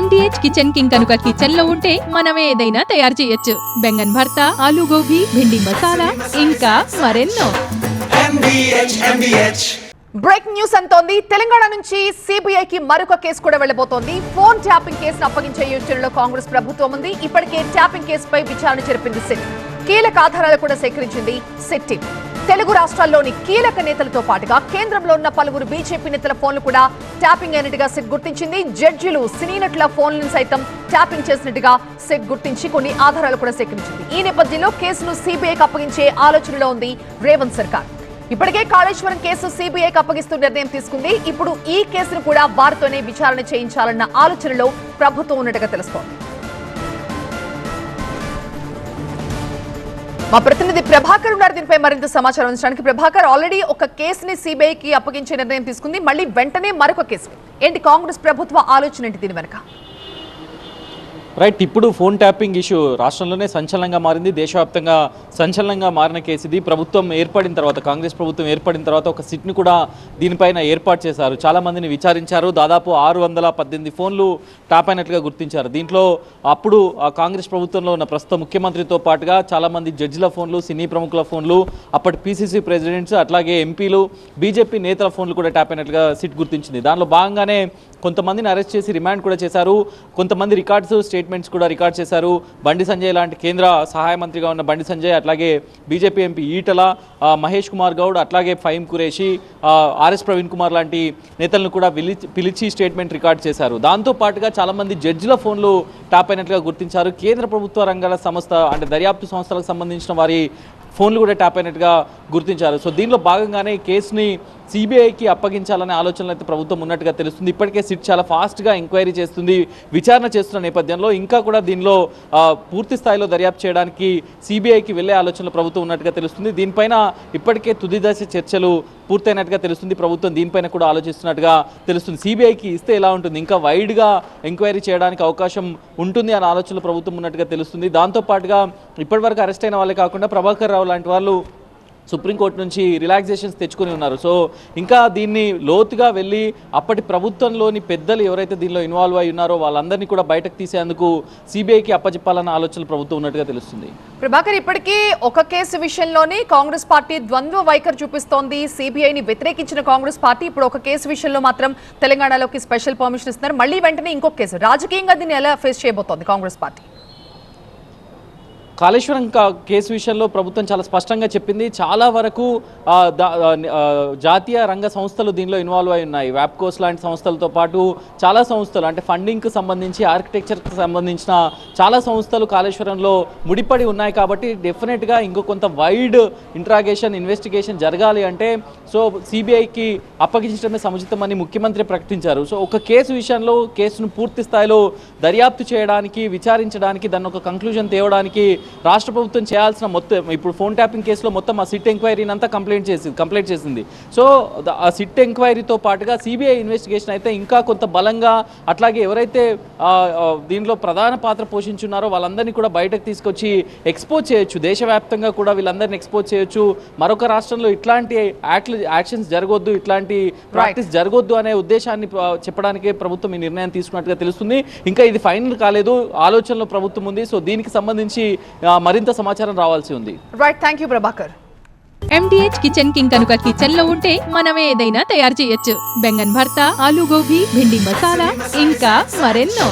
MDH kitchen king కనుక kitchen లో ఉంటే మనమే ఏదైనా తయారు చేయొచ్చు. బెంగన్ భర్త, ఆలు గోబీ, భిండి మసాలా, ఇంకా మరెన్నో. బ్రేకింగ్ న్యూస్ అంటోంది. తెలంగాణ నుంచి సిబిఐకి మరొక కేసు కూడా వెళ్లబోతోంది. ఫోన్ ట్యాపింగ్ కేసును అప్పగించే యోచనలో కాంగ్రెస్ ప్రభుత్వం ఉంది. ఇప్పటికే ట్యాపింగ్ కేసుపై విచారణ జరిపింది సిట్. కీలక ఆధారాలు కూడా సేకరించింది సిట్ టీం. తెలుగు రాష్ట్రాల్లోని కీలక నేతలతో పాటుగా కేంద్రంలో ఉన్న పలువురు బీజేపీ నేతల ఫోన్లు కూడా ట్యాపింగ్ అయినట్టుగా సిట్ గుర్తించింది. జడ్జిలు, సినీ నటుల ఫోన్లను సైతం ట్యాపింగ్ చేసినట్టుగా సిట్ గుర్తించి కొన్ని ఆధారాలు కూడా సేకరించింది. ఈ నేపథ్యంలో కేసును సిబిఐకి అప్పగించే ఆలోచనలో ఉంది రేవంత్ సర్కార్. ఇప్పటికే కాళేశ్వరం కేసు సిబిఐకి అప్పగిస్తూ నిర్ణయం తీసుకుంది. ఇప్పుడు ఈ కేసును కూడా వారితోనే విచారణ చేయించాలన్న ఆలోచనలో ప్రభుత్వం ఉన్నట్టుగా తెలుస్తోంది. మా ప్రతినిధి ప్రభాకర్ ఉన్నారు దీనిపై మరింత సమాచారం అందించడానికి. ప్రభాకర్, ఆల్రెడీ ఒక కేసుని సిబిఐకి అప్పగించే నిర్ణయం తీసుకుంది, మళ్ళీ వెంటనే మరొక కేసు ఏంటి? కాంగ్రెస్ ప్రభుత్వ ఆలోచన ఏంటి దీని వెనక? రైట్, ఇప్పుడు ఫోన్ ట్యాపింగ్ ఇష్యూ రాష్ట్రంలోనే సంచలనంగా మారింది. దేశవ్యాప్తంగా సంచలనంగా మారిన కేసు ఇది. ప్రభుత్వం ఏర్పడిన తర్వాత, కాంగ్రెస్ ప్రభుత్వం ఏర్పడిన తర్వాత ఒక సిట్ని కూడా దీనిపైన ఏర్పాటు చేశారు. చాలామందిని విచారించారు. దాదాపు 618 ఫోన్లు ట్యాప్ అయినట్లుగా గుర్తించారు. దీంట్లో అప్పుడు కాంగ్రెస్ ప్రభుత్వంలో ఉన్న ప్రస్తుత ముఖ్యమంత్రితో పాటుగా చాలామంది జడ్జిల ఫోన్లు, సినీ ప్రముఖుల ఫోన్లు, అప్పటి పీసీసీ ప్రెసిడెంట్స్, అట్లాగే ఎంపీలు, బీజేపీ నేతల ఫోన్లు కూడా ట్యాప్ అయినట్లుగా సిట్ గుర్తించింది. దానిలో భాగంగానే కొంతమందిని అరెస్ట్ చేసి రిమాండ్ కూడా చేశారు. కొంతమంది రికార్డ్స్, స్టేట్మెంట్స్ కూడా రికార్డ్ చేశారు. బండి సంజయ్ లాంటి కేంద్ర సహాయ మంత్రిగా ఉన్న బండి సంజయ్, అట్లాగే బీజేపీ ఎంపీ ఈటల, మహేష్ కుమార్ గౌడ్, అట్లాగే ఫహీం ఖురేషీ, ఆర్ఎస్ ప్రవీణ్ కుమార్ లాంటి నేతలను కూడా పిలిచి స్టేట్మెంట్ రికార్డ్ చేశారు. దాంతో పాటుగా చాలామంది జడ్జిల ఫోన్లు ట్యాప్ అయినట్లుగా గుర్తించారు. కేంద్ర ప్రభుత్వ రంగాల సంస్థ అంటే దర్యాప్తు సంస్థలకు సంబంధించిన వారి ఫోన్లు కూడా ట్యాప్ అయినట్టుగా గుర్తించారు. సో దీనిలో భాగంగానే ఈ కేసుని సిబిఐకి అప్పగించాలనే ఆలోచనలు అయితే ప్రభుత్వం ఉన్నట్టుగా తెలుస్తుంది. ఇప్పటికే సిట్ చాలా ఫాస్ట్గా ఎంక్వైరీ చేస్తుంది, విచారణ చేస్తున్న నేపథ్యంలో ఇంకా కూడా దీనిలో పూర్తి స్థాయిలో దర్యాప్తు చేయడానికి సిబిఐకి వెళ్లే ఆలోచనలు ప్రభుత్వం ఉన్నట్టుగా తెలుస్తుంది. దీనిపైన ఇప్పటికే తుది దశ చర్చలు పూర్తయినట్టుగా తెలుస్తుంది. ప్రభుత్వం దీనిపైన కూడా ఆలోచిస్తున్నట్టుగా తెలుస్తుంది. సిబిఐకి ఇస్తే ఎలా ఉంటుంది, ఇంకా వైడ్గా ఎంక్వైరీ చేయడానికి అవకాశం ఉంటుంది అనే ఆలోచనలు ప్రభుత్వం ఉన్నట్టుగా తెలుస్తుంది. దాంతోపాటుగా ఇప్పటివరకు అరెస్ట్ అయిన వాళ్ళే కాకుండా ప్రభాకర్ రావు లాంటి వాళ్ళు సుప్రీంకోర్టు నుంచి రిలాక్సేషన్స్ తెచ్చుకొని ఉన్నారు. సో ఇంకా దీన్ని లోతుగా వెళ్ళి అప్పటి ప్రభుత్వంలోని పెద్దలు ఎవరైతే దీనిలో ఇన్వాల్వ్ అయి ఉన్నారో వాళ్ళందరినీ కూడా బయటకు తీసేందుకు సిబిఐకి అప్పచెప్పాలన్న ఆలోచనలు ప్రభుత్వం ఉన్నట్టుగా తెలుస్తుంది. ప్రభాకర్, ఇప్పటికీ ఒక కేసు విషయంలోనే కాంగ్రెస్ పార్టీ ద్వంద్వ వైఖరి చూపిస్తోంది. సిబిఐని వ్యతిరేకించిన కాంగ్రెస్ పార్టీ ఇప్పుడు ఒక కేసు విషయంలో మాత్రం తెలంగాణలోకి స్పెషల్ పర్మిషన్ ఇస్తున్నారు. మళ్ళీ వెంటనే ఇంకొక కేసు. రాజకీయంగా దీన్ని ఎలా ఫేస్ చేయబోతోంది కాంగ్రెస్ పార్టీ? కాళేశ్వరం కేసు విషయంలో ప్రభుత్వం చాలా స్పష్టంగా చెప్పింది. చాలా వరకు జాతీయ రంగ సంస్థలు దీనిలో ఇన్వాల్వ్ అయి ఉన్నాయి. వ్యాప్కోస్ లాంటి సంస్థలతో పాటు చాలా సంస్థలు అంటే ఫండింగ్కి సంబంధించి, ఆర్కిటెక్చర్కి సంబంధించిన చాలా సంస్థలు కాళేశ్వరంలో ముడిపడి ఉన్నాయి. కాబట్టి డెఫినెట్గా ఇంకో కొంత వైడ్ ఇంట్రాగేషన్, ఇన్వెస్టిగేషన్ జరగాలి అంటే సో సిబిఐకి అప్పగించడమే సముచితమని ముఖ్యమంత్రి ప్రకటించారు. సో ఒక కేసు విషయంలో కేసును పూర్తి స్థాయిలో దర్యాప్తు చేయడానికి, విచారించడానికి, దాన్ని ఒక కంక్లూజన్ తేవడానికి రాష్ట్ర ప్రభుత్వం చేయాల్సిన మొత్తం ఇప్పుడు ఫోన్ ట్యాపింగ్ కేసులో మొత్తం ఆ సిట్ ఎంక్వైరీని అంతా కంప్లీట్ చేసింది. సో ఆ సిట్ ఎంక్వైరీతో పాటుగా సిబిఐ ఇన్వెస్టిగేషన్ అయితే ఇంకా కొంత బలంగా, అట్లాగే ఎవరైతే దీనిలో ప్రధాన పాత్ర పోషించున్నారో వాళ్ళందరినీ కూడా బయటకు తీసుకొచ్చి ఎక్స్పోజ్ చేయొచ్చు. దేశవ్యాప్తంగా కూడా వీళ్ళందరినీ ఎక్స్పోజ్ చేయొచ్చు. మరొక రాష్ట్రంలో ఇట్లాంటి యాక్షన్స్ జరగొద్దు, ఇట్లాంటి ప్రాక్టీస్ జరగొద్దు అనే ఉద్దేశాన్ని చెప్పడానికే ప్రభుత్వం ఈ నిర్ణయం తీసుకున్నట్టుగా తెలుస్తుంది. ఇంకా ఇది ఫైనల్ కాలేదు, ఆలోచనలో ప్రభుత్వం ఉంది. సో దీనికి సంబంధించి మరింత సమాచారం రావాల్సి ఉంది. Right, thank you Prabhakar. MDH kitchen king కనుక కిచెన్ లో ఉంటే మనమే ఏదైనా తయారు చేయొచ్చు. బెంగన్ భర్త, ఆలు గోబీ, భిండి మసాలా, ఇంకా మరెన్నో.